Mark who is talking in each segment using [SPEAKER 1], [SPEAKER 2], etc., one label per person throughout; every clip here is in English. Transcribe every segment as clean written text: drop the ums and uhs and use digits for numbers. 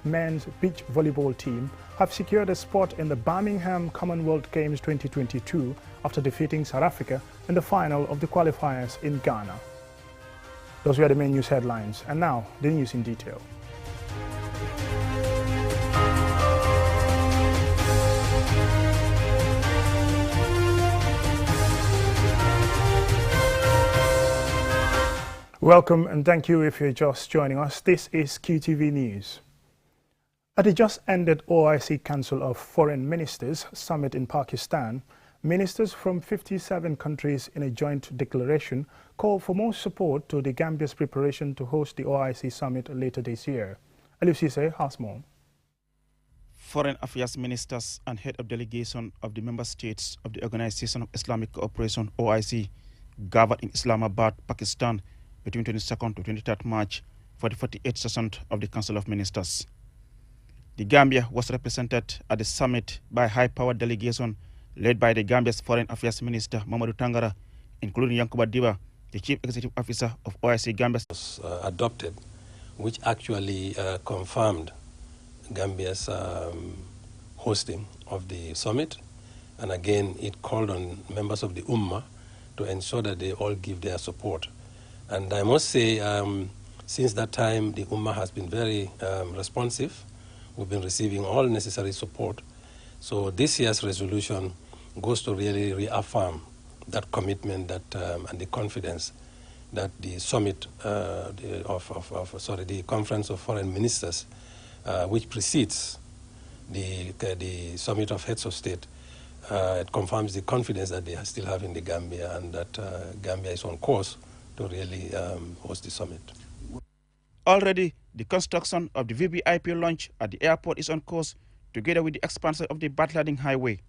[SPEAKER 1] men's beach volleyball team have secured a spot in the Birmingham Commonwealth Games 2022 after defeating South Africa in the final of the qualifiers in Ghana. Those were the main news headlines, and now the news in detail. Welcome and thank you if you're just joining us. This is QTV News. At the just ended OIC Council of Foreign Ministers Summit in Pakistan, ministers from 57 countries in a joint declaration called for more support to the Gambia's preparation to host the OIC Summit later this year. Alusise has more.
[SPEAKER 2] Foreign Affairs Ministers and Head of Delegation of the Member States of the Organization of Islamic Cooperation OIC gathered in Islamabad, Pakistan between 22nd to 23rd March for the 48th session of the Council of Ministers. The Gambia was represented at the summit by a high-powered delegation led by the Gambia's Foreign Affairs Minister Mamadou Tangara, including Yankuba Diba, the Chief Executive Officer of OIC Gambia.
[SPEAKER 3] Was adopted, which actually confirmed Gambia's hosting of the summit, and again it called on members of the Ummah to ensure that they all give their support. And I must say, since that time, the Ummah has been very responsive. We've been receiving all necessary support. So this year's resolution goes to really reaffirm that commitment and the confidence that the summit the Conference of Foreign Ministers, which precedes the Summit of Heads of State, it confirms the confidence that they still have in the Gambia, and that Gambia is on course to really host the summit.
[SPEAKER 2] Already, the construction of the VVIP launch at the airport is on course, together with the expansion of the Batlading Highway.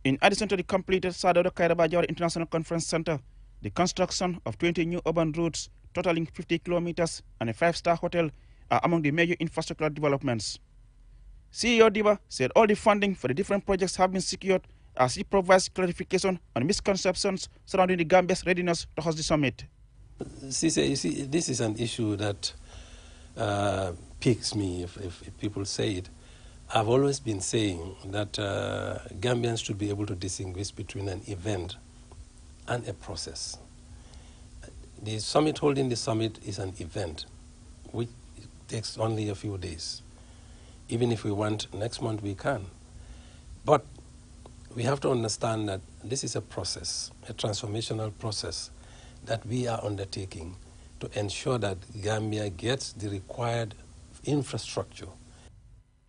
[SPEAKER 2] In addition to the completed Sadauda Kairaba Jawara International Conference Center, the construction of 20 new urban routes totaling 50 kilometers and a 5-star hotel are among the major infrastructural developments. CEO Diba said all the funding for the different projects have been secured as he provides clarification on misconceptions surrounding the Gambia's readiness to host the summit.
[SPEAKER 3] You see, this is an issue that piques me if people say it. I've always been saying that Gambians should be able to distinguish between an event and a process. The summit, holding the summit, is an event which takes only a few days. Even if we want next month, we can. But we have to understand that this is a process, a transformational process that we are undertaking to ensure that Gambia gets the required infrastructure.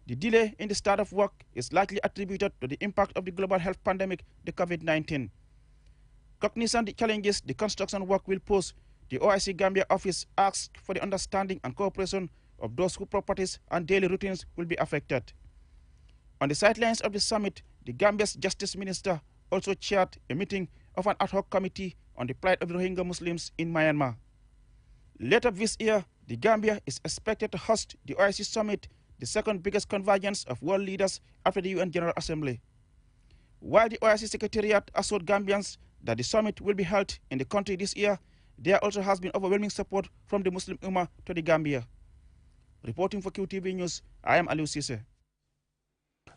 [SPEAKER 2] The delay in the start of work is likely attributed to the impact of the global health pandemic, the COVID-19. Cognizant the challenges the construction work will pose, the OIC Gambia office asks for the understanding and cooperation of those whose properties and daily routines will be affected. On the sidelines of the summit, the Gambia's Justice Minister also chaired a meeting of an ad hoc committee on the plight of the Rohingya Muslims in Myanmar. Later this year, the Gambia is expected to host the OIC Summit, the second biggest convergence of world leaders after the UN General Assembly. While the OIC Secretariat assured Gambians that the summit will be held in the country this year, there also has been overwhelming support from the Muslim Ummah to the Gambia. Reporting for QTV News, I am Aliou Cisse.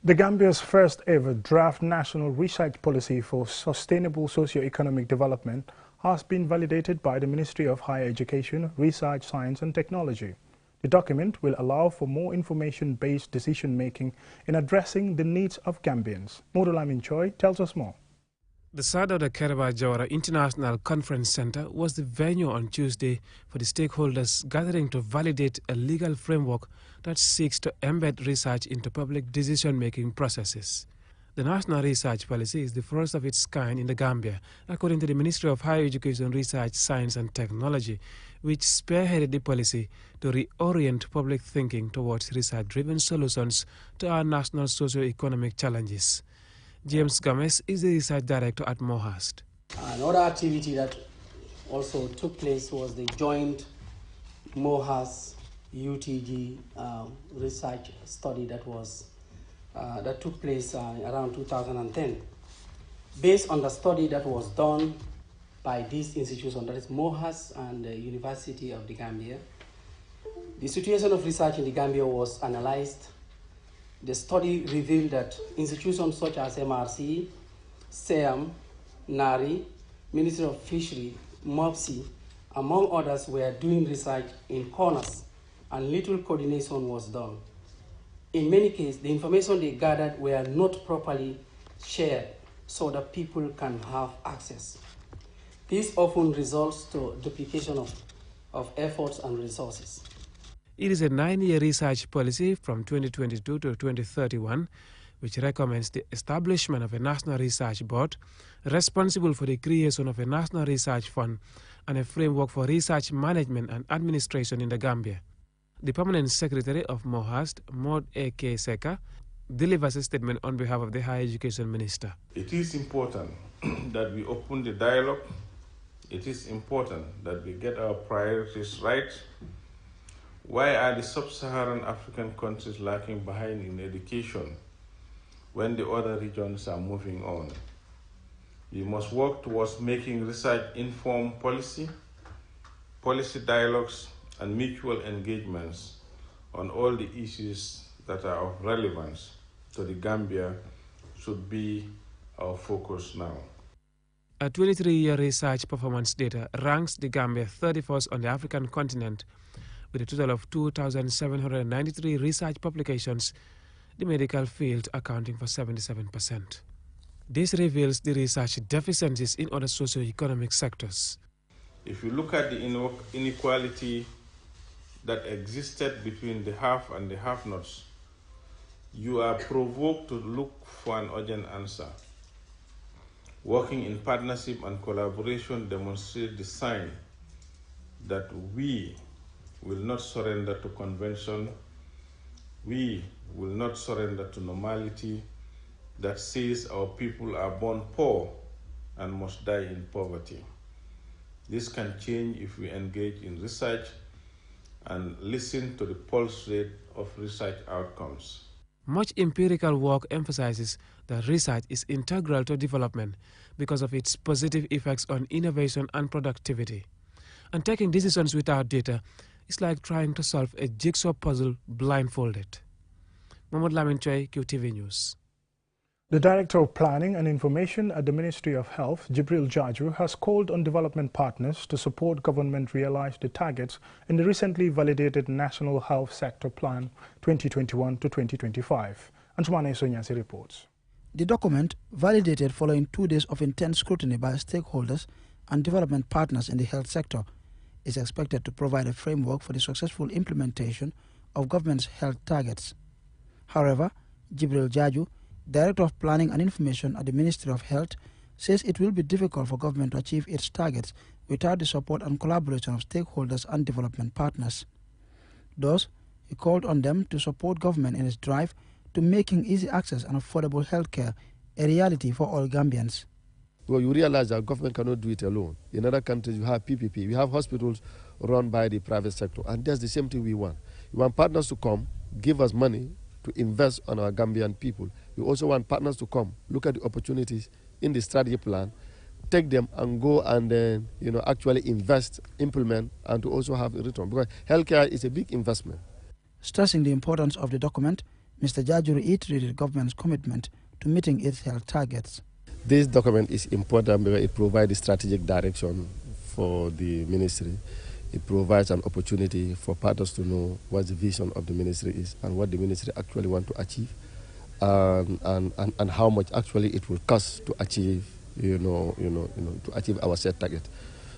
[SPEAKER 1] The Gambia's first ever draft national research policy for sustainable socio-economic development has been validated by the Ministry of Higher Education, Research, Science and Technology. The document will allow for more information-based decision-making in addressing the needs of Gambians. Modulamin Choi tells us more.
[SPEAKER 4] The Sadauda Kairaba Jawara International Conference Center was the venue on Tuesday for the stakeholders gathering to validate a legal framework that seeks to embed research into public decision-making processes. The National Research Policy is the first of its kind in the Gambia, according to the Ministry of Higher Education, Research, Science and Technology, which spearheaded the policy to reorient public thinking towards research-driven solutions to our national socio-economic challenges. James Gomez is the research director at Mohast.
[SPEAKER 5] Another activity that also took place was the joint Mohast UTG research study that took place around 2010. Based on the study that was done by these institutions, that is Mohast and the University of the Gambia, The situation of research in the Gambia was analyzed. The study revealed that institutions such as MRC, SEAM, NARI, Ministry of Fishery, MOPSI, among others, were doing research in corners, and little coordination was done. In many cases, the information they gathered were not properly shared so that people can have access. This often results to duplication of efforts and resources.
[SPEAKER 4] It is a 9-year research policy from 2022 to 2031, which recommends the establishment of a National Research Board responsible for the creation of a National Research Fund and a framework for research management and administration in the Gambia. The Permanent Secretary of MOHAST, Maud A.K. Seka, delivers a statement on behalf of the Higher Education Minister.
[SPEAKER 6] It is important that we open the dialogue. It is important that we get our priorities right. Why are the sub-Saharan African countries lagging behind in education when the other regions are moving on? We must work towards making research-informed policy dialogues, and mutual engagements on all the issues that are of relevance to the Gambia should be our focus now.
[SPEAKER 4] A 23-year research performance data ranks the Gambia 31st on the African continent with a total of 2,793 research publications, the medical field accounting for 77%. This reveals the research deficiencies in other socio-economic sectors.
[SPEAKER 6] If you look at the inequality that existed between the have and the have-nots, you are provoked to look for an urgent answer. Working in partnership and collaboration demonstrates the sign that we will not surrender to convention, we will not surrender to normality that says our people are born poor and must die in poverty. This can change if we engage in research and listen to the pulse rate of research outcomes.
[SPEAKER 4] Much empirical work emphasizes that research is integral to development because of its positive effects on innovation and productivity. And taking decisions without data is like trying to solve a jigsaw puzzle blindfolded. Mohamed Lamin Choi, QTV News.
[SPEAKER 1] The Director of Planning and Information at the Ministry of Health, Jibril Jaju, has called on development partners to support government realize the targets in the recently validated National Health Sector Plan 2021 to 2025. Antoine Sonyasi reports.
[SPEAKER 7] The document, validated following 2 days of intense scrutiny by stakeholders and development partners in the health sector, is expected to provide a framework for the successful implementation of government's health targets. However, Jibril Jaju, Director of Planning and Information at the Ministry of Health, says it will be difficult for government to achieve its targets without the support and collaboration of stakeholders and development partners. Thus, he called on them to support government in its drive to making easy access and affordable health care a reality for all Gambians.
[SPEAKER 8] Well, you realize that government cannot do it alone. In other countries, you have PPP. We have hospitals run by the private sector, and that's the same thing we want. We want partners to come, give us money to invest on our Gambian people. We also want partners to come, look at the opportunities in the strategy plan, take them and go and then, actually invest, implement, and to also have a return. Because healthcare is a big investment.
[SPEAKER 7] Stressing the importance of the document, Mr. Jaju reiterated government's commitment to meeting its health targets.
[SPEAKER 8] This document is important because it provides strategic direction for the ministry. It provides an opportunity for partners to know what the vision of the ministry is and what the ministry actually want to achieve, and how much actually it will cost to achieve, to achieve our set target.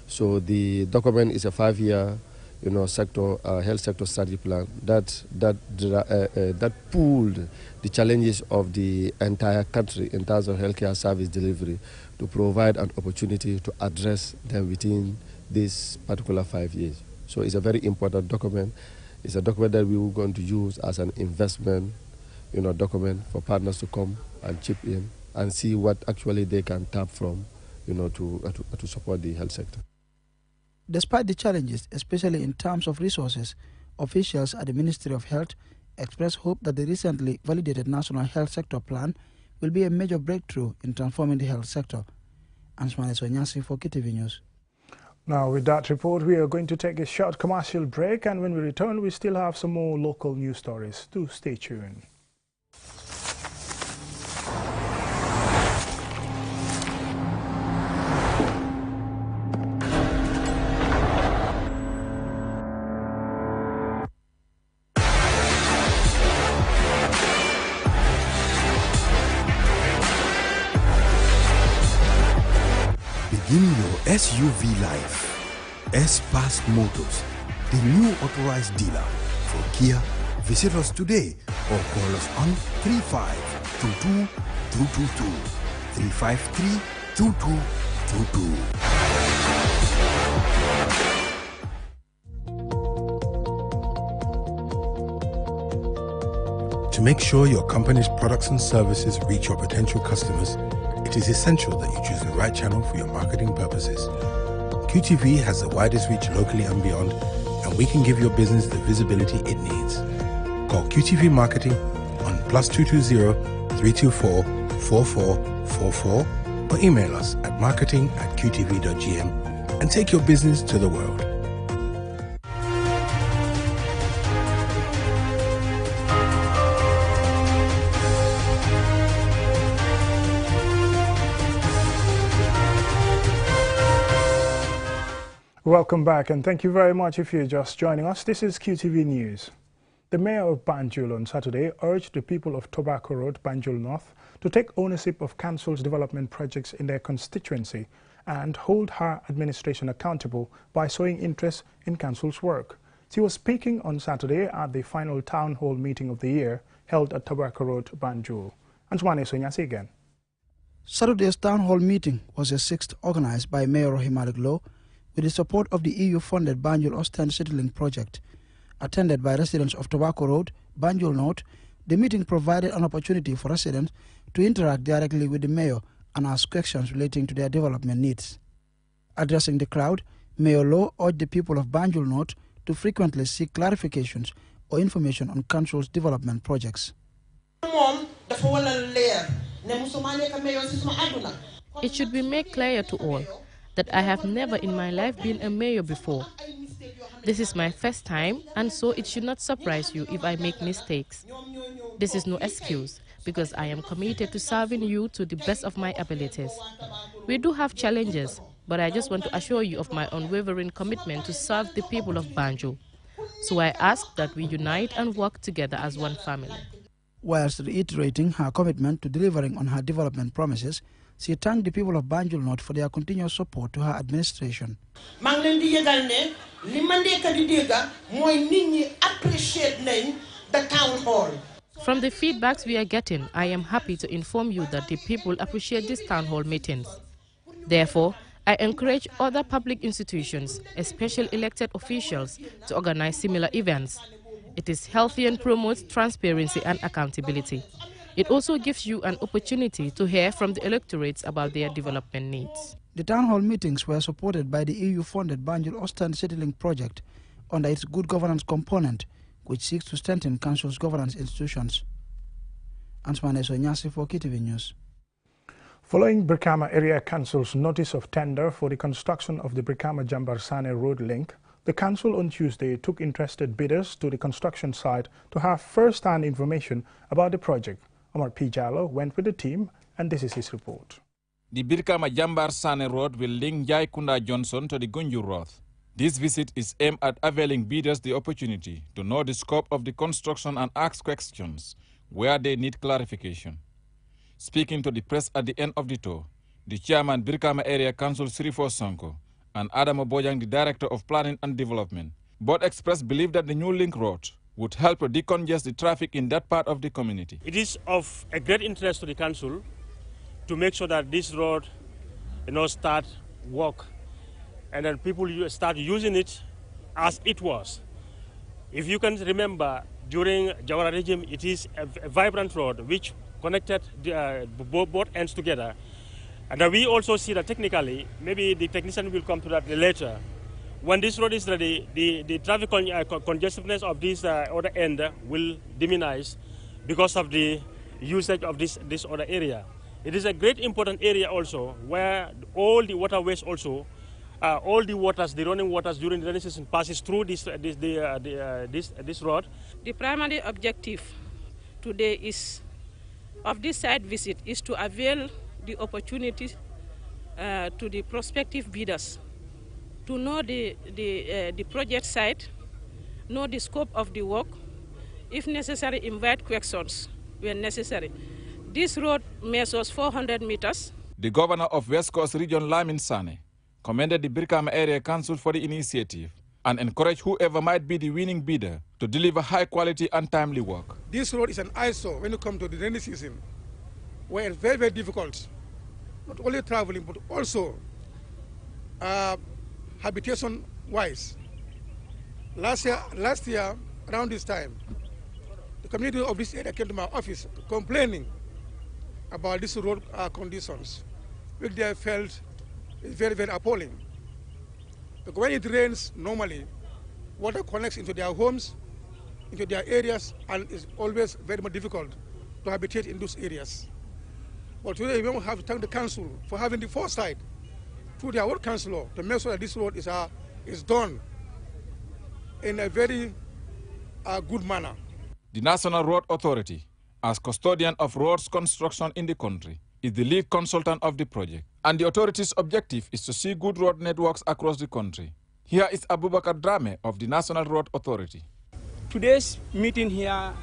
[SPEAKER 8] So the document is a 5-year, health sector strategy plan that pooled the challenges of the entire country in terms of healthcare service delivery to provide an opportunity to address them within this particular 5 years. So it's a very important document. It's a document that we are going to use as an investment, document for partners to come and chip in and see what actually they can tap from, to support the health sector.
[SPEAKER 7] Despite the challenges, especially in terms of resources, officials at the Ministry of Health expressed hope that the recently validated National Health Sector Plan will be a major breakthrough in transforming the health sector. Ansmane Sonyasi for QTV News.
[SPEAKER 1] Now, with that report, we are going to take a short commercial break, and when we return, we still have some more local news stories. Do stay tuned.
[SPEAKER 9] Begin your SUV life. S-Pass Motors, the new authorized dealer for Kia. Visit us today or call us on 3522 222 353 2222. To make sure your company's products and services reach your potential customers, it is essential that you choose the right channel for your marketing purposes. QTV has the widest reach locally and beyond, and we can give your business the visibility it needs. Call QTV Marketing on +220 324 4444 or email us at marketing@qtv.gm and take your business to the world.
[SPEAKER 1] Welcome back, and thank you very much if you're just joining us. This is QTV News. The mayor of Banjul on Saturday urged the people of Tobacco Road, Banjul North, to take ownership of council's development projects in their constituency and hold her administration accountable by showing interest in council's work. She was speaking on Saturday at the final town hall meeting of the year held at Tobacco Road, Banjul. Antoine Sonyasi again.
[SPEAKER 7] Saturday's town hall meeting was the sixth organized by Mayor Rohima Aglo with the support of the EU-funded Banjul Ostend City Link project. Attended by residents of Tobacco Road, Banjul North, the meeting provided an opportunity for residents to interact directly with the mayor and ask questions relating to their development needs. Addressing the crowd, Mayor Lowe urged the people of Banjul North to frequently seek clarifications or information on council's development projects.
[SPEAKER 10] It should be made clear to all that I have never in my life been a mayor before. This is my first time, and so it should not surprise you if I make mistakes. This is no excuse, because I am committed to serving you to the best of my abilities. We do have challenges, but I just want to assure you of my unwavering commitment to serve the people of Banjul. So I ask that we unite and work together as one family.
[SPEAKER 7] Whilst reiterating her commitment to delivering on her development promises, she thanked the people of Banjul North for their continuous support to her administration.
[SPEAKER 10] From the feedbacks we are getting, I am happy to inform you that the people appreciate these town hall meetings. Therefore, I encourage other public institutions, especially elected officials, to organize similar events. It is healthy and promotes transparency and accountability. It also gives you an opportunity to hear from the electorates about their development needs.
[SPEAKER 7] The town hall meetings were supported by the EU-funded Banjul Ostend City Link project under its good governance component, which seeks to strengthen council's governance institutions. Antoine Sonyasi for QTV News.
[SPEAKER 1] Following Brikama Area Council's notice of tender for the construction of the Brikama-Jambarsane Road link, the council on Tuesday took interested bidders to the construction site to have first-hand information about the project. Omar P. Jallo went with the team, and this is his report.
[SPEAKER 11] The Brikama-Jambarsane Road will link Jaikunda Johnson to the Gunjur Road. This visit is aimed at availing bidders the opportunity to know the scope of the construction and ask questions where they need clarification. Speaking to the press at the end of the tour, the chairman Brikama Area Council Sirifo Sonko and Adamo Bojang, the Director of Planning and Development, both expressed belief that the new link road would help to decongest the traffic in that part of the community.
[SPEAKER 12] It is of a great interest to the council to make sure that this road, start work, and then people start using it as it was. If you can remember, during Jawara regime, it is a vibrant road which connected both ends together. And we also see that technically, maybe the technician will come to that later. When this road is ready, the traffic congestiveness of this other end will diminish because of the usage of this other area. It is a great important area also where all the waterways also all the waters, the running waters during the rainy season passes through this road.
[SPEAKER 13] The primary objective today of this site visit is to avail the opportunity to the prospective bidders to know the project site, know the scope of the work, if necessary invite questions when necessary. This road measures 400 meters.
[SPEAKER 11] The governor of West Coast Region, Lamin Sane, commended the Brikama Area Council for the initiative and encouraged whoever might be the winning bidder to deliver high quality and timely work.
[SPEAKER 14] This road is an eyesore when you come to the rainy season, where it's very, very difficult, not only traveling, but also habitation-wise. Last year, around this time, the community of this area came to my office complaining about these road conditions, which they felt is very, very appalling. Because when it rains, normally, water connects into their homes, into their areas, and it's always very much difficult to habitate in those areas. But today we have to thank the council for having the foresight through their ward councillor to make sure that this road is done in a very good manner.
[SPEAKER 11] The National Road Authority, as custodian of roads construction in the country, is the lead consultant of the project, and the authority's objective is to see good road networks across the country. Here is Abubakar Drame of the National Road Authority.
[SPEAKER 15] Today's meeting here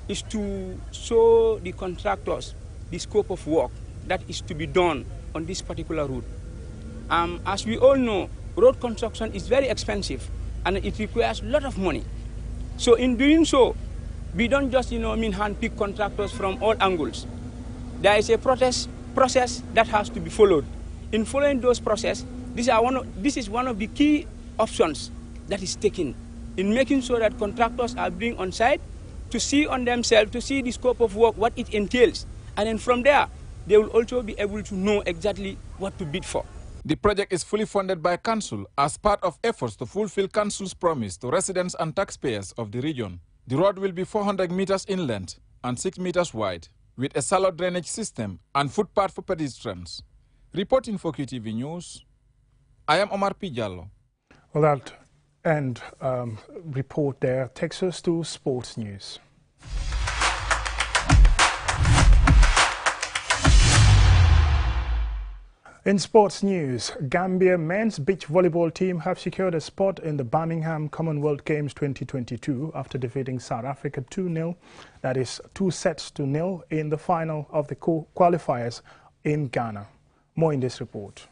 [SPEAKER 15] is to show the contractors the scope of work that is to be done on this particular route. As we all know, road construction is very expensive and it requires a lot of money. So in doing so, we don't just, hand-pick contractors from all angles. There is a process that has to be followed. In following those processes, this is one of the key options that is taken in making sure that contractors are being on site to see on themselves, to see the scope of work, what it entails. And then from there, they will also be able to know exactly what to bid for.
[SPEAKER 11] The project is fully funded by Council as part of efforts to fulfill Council's promise to residents and taxpayers of the region. The road will be 400 meters in length and 6 meters wide, with a shallow drainage system and footpath for pedestrians. Reporting for QTV News, I am Omar P. Jallo.
[SPEAKER 1] Well, that end report there takes us to sports news. In sports news, Gambia men's beach volleyball team have secured a spot in the Birmingham Commonwealth Games 2022 after defeating South Africa 2-0, that is 2-0 in the final of the qualifiers in Ghana. More in this report.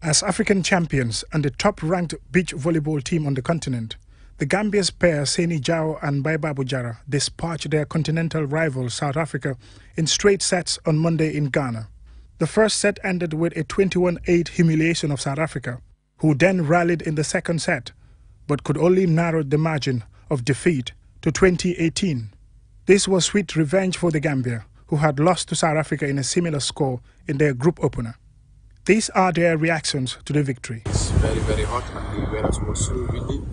[SPEAKER 1] As African champions and the top-ranked beach volleyball team on the continent, the Gambia's pair Seni Jao and Baiba Bujara dispatched their continental rival South Africa in straight sets on Monday in Ghana. The first set ended with a 21-8 humiliation of South Africa, who then rallied in the second set, but could only narrow the margin of defeat to 20-18. This was sweet revenge for the Gambia, who had lost to South Africa in a similar score in their group opener. These are their reactions to the victory.
[SPEAKER 16] It's very, very hot, and the weather was so windy,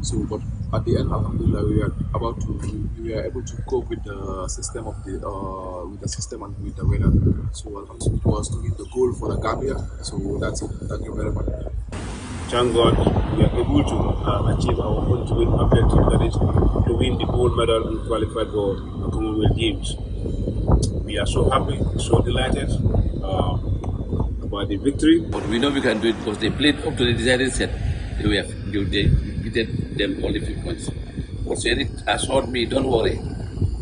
[SPEAKER 16] So, but at the end, alhamdulillah, we were able to cope with the system and with the weather. So, it was to hit the goal for the Gambia. So that's it. Thank you very much.
[SPEAKER 17] Thank God, we are able to achieve our ultimate objective, that is to win the gold medal and qualify for the Commonwealth Games. We are so happy, so delighted about the victory.
[SPEAKER 18] But we know we can do it because they played up to the decided set. They beat them only 3 points. But Seri assured me, don't worry.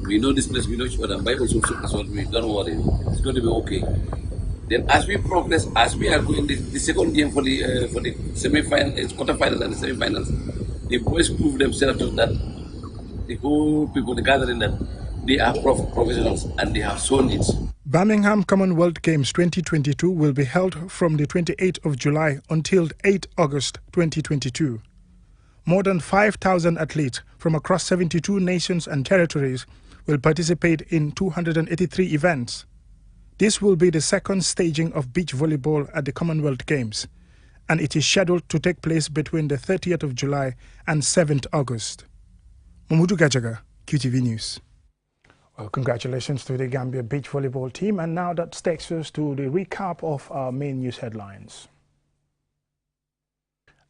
[SPEAKER 18] We know this place, we know each other. Bible also assured me, don't worry. It's going to be okay. Then as we progress, as we are going the second game for the semi-finals, quarterfinals and the semi-finals, the boys prove themselves that the whole people, the gathering, that they are professionals and they have shown it.
[SPEAKER 1] Birmingham Commonwealth Games 2022 will be held from the 28th of July until 8 August 2022. More than 5,000 athletes from across 72 nations and territories will participate in 283 events. This will be the second staging of beach volleyball at the Commonwealth Games, and it is scheduled to take place between the 30th of July and 7th August. Mamudu Gajaga, QTV News. Well, congratulations to the Gambia beach volleyball team, and now that takes us to the recap of our main news headlines.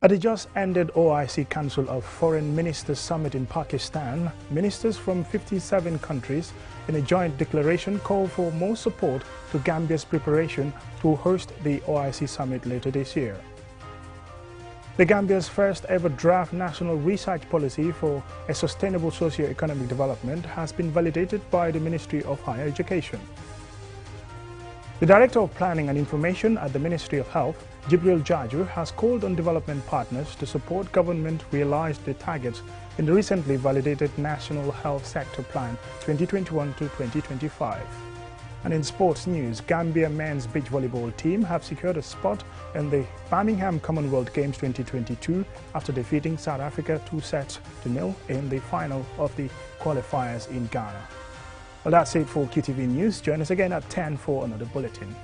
[SPEAKER 1] At the just ended OIC Council of Foreign Ministers Summit in Pakistan, ministers from 57 countries in a joint declaration called for more support to Gambia's preparation to host the OIC Summit later this year. The Gambia's first ever draft national research policy for a sustainable socio-economic development has been validated by the Ministry of Higher Education. The Director of Planning and Information at the Ministry of Health, Jibril Jaju, has called on development partners to support government realize the targets in the recently validated National Health Sector Plan 2021 to 2025. And in sports news, Gambia men's beach volleyball team have secured a spot in the Birmingham Commonwealth Games 2022 after defeating South Africa 2-0 in the final of the qualifiers in Ghana. Well, that's it for QTV News. Join us again at 10 for another bulletin.